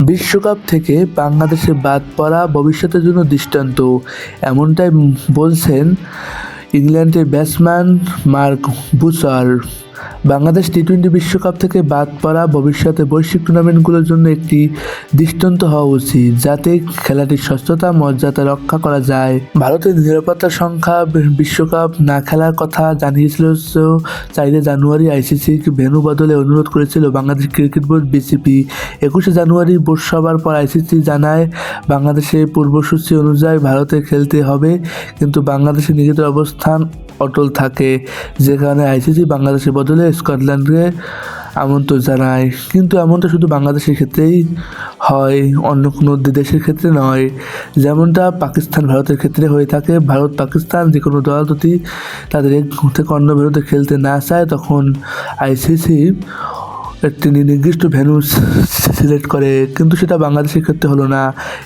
বিশ্বকাপ থেকে বাংলাদেশের বাদ পড়া ভবিষ্যতের জন্য দৃষ্টান্ত, এমনটাই বলছেন ইংল্যান্ডের ব্যাটসম্যান মার্ক বুসার। বাংলাদেশ টি-20 বিশ্বকাপ থেকে বাদ পড়া ভবিষ্যতে বৈশ্বিক টুর্নামেন্টগুলোর জন্য একটি দৃষ্টান্ত হওয়া উচিত, যাতে খেলাটির স্বচ্ছতা মর্যাদা রক্ষা করা যায়। ভারতের নিরাপত্তার সংখ্যা বিশ্বকাপ না খেলার কথা জানিয়েছিল, 4 জানুয়ারি আইসিসি ভেন্যু বদলে অনুরোধ করেছিল বাংলাদেশ ক্রিকেট বোর্ড বিসিবি। 21 জানুয়ারি বোর্ড সভার পর আইসিসি জানায় বাংলাদেশের পূর্বসূচি অনুযায়ী ভারতে খেলতে হবে, কিন্তু বাংলাদেশের নিজেদের অবস্থান অটল থাকে, যে কারণে আইসিসি বাংলাদেশের বদলে স্কটল্যান্ডকে আমন্ত্রণ জানায়। কিন্তু এমনটা শুধু বাংলাদেশের ক্ষেত্রেই হয়, অন্য কোনো দেশের ক্ষেত্রে নয়। যেমনটা পাকিস্তান ভারতের ক্ষেত্রে হয়ে থাকে। ভারত পাকিস্তান যে কোনো দল যদি তাদের এক থেকে অন্য বিরুদ্ধে খেলতে না চায়, তখন আইসিসি একটি নির্দিষ্ট ভেন্যু সিলেক্ট করে, কিন্তু সেটা বাংলাদেশের ক্ষেত্রে হলো না।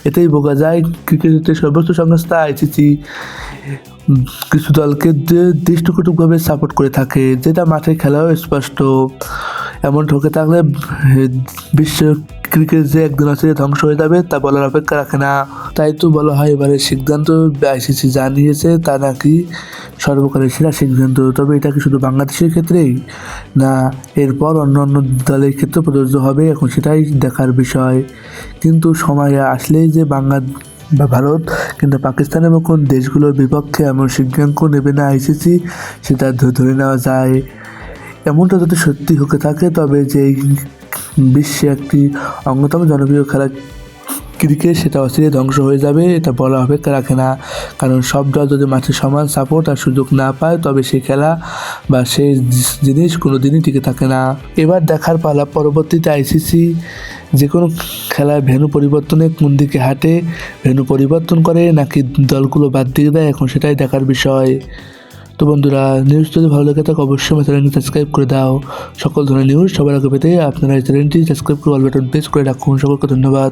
এতেই বোঝা যায় ক্রিকেটের সর্বোচ্চ সংস্থা আইসিসি কিছু দলকে দৃষ্টিকটুভাবে সাপোর্ট করে থাকে, যেটা মাঠে খেলাও স্পষ্ট। এমন ঠকে থাকলে বিশ্ব ক্রিকেট যে একদিন আছে ধ্বংস হয়ে যাবে তা বলার অপেক্ষা রাখে না। তাই তো বলা হয় এবারে সিদ্ধান্ত আইসিসি যা নিয়েছে তা নাকি সর্বকালের সেরা সিদ্ধান্ত। তবে এটা কি শুধু বাংলাদেশের ক্ষেত্রেই, না এরপর অন্য অন্য দলের ক্ষেত্রে প্রযোজ্য হবে, এখন সেটাই দেখার বিষয়। কিন্তু সময় আসলেই যে বা ভারত কিন্তু পাকিস্তানের মতন দেশগুলোর বিপক্ষে এমন সিদ্ধান্ত নেবে না আইসিসি, সেটা ধরে নেওয়া যায়। এমনটা যদি সত্যি হতে থাকে, তবে যে বিশ্বে একটি অন্যতম জনপ্রিয় খেলা ক্রিকেট, সেটা অচিরে ধ্বংস হয়ে যাবে, এটা বলা অপেক্ষা রাখে না। কারণ সব দল যদি মাঠে সমান সাপোর্ট আর সুযোগ না পায়, তবে সেই খেলা বা সেই জিনিস কোনো দিনই টিকে থাকে না। এবার দেখার পালা পরবর্তীতে আইসিসি যে কোনো খেলার ভেন্যু পরিবর্তনে কোন দিকে হাঁটে, ভেন্যু পরিবর্তন করে নাকি দলগুলো বাদ দিয়ে দেয়, এখন সেটাই দেখার বিষয়। তো বন্ধুরা, নিউজ যদি ভালো লেগে থাকে অবশ্যই আমার চ্যানেলটি সাবস্ক্রাইব করে দাও। সকল ধরনের নিউজ সবার আগে পেতে আপনারা এই চ্যানেলটি সাবস্ক্রাইব করে অল বাটন প্রেস করে রাখুন। সকলকে ধন্যবাদ।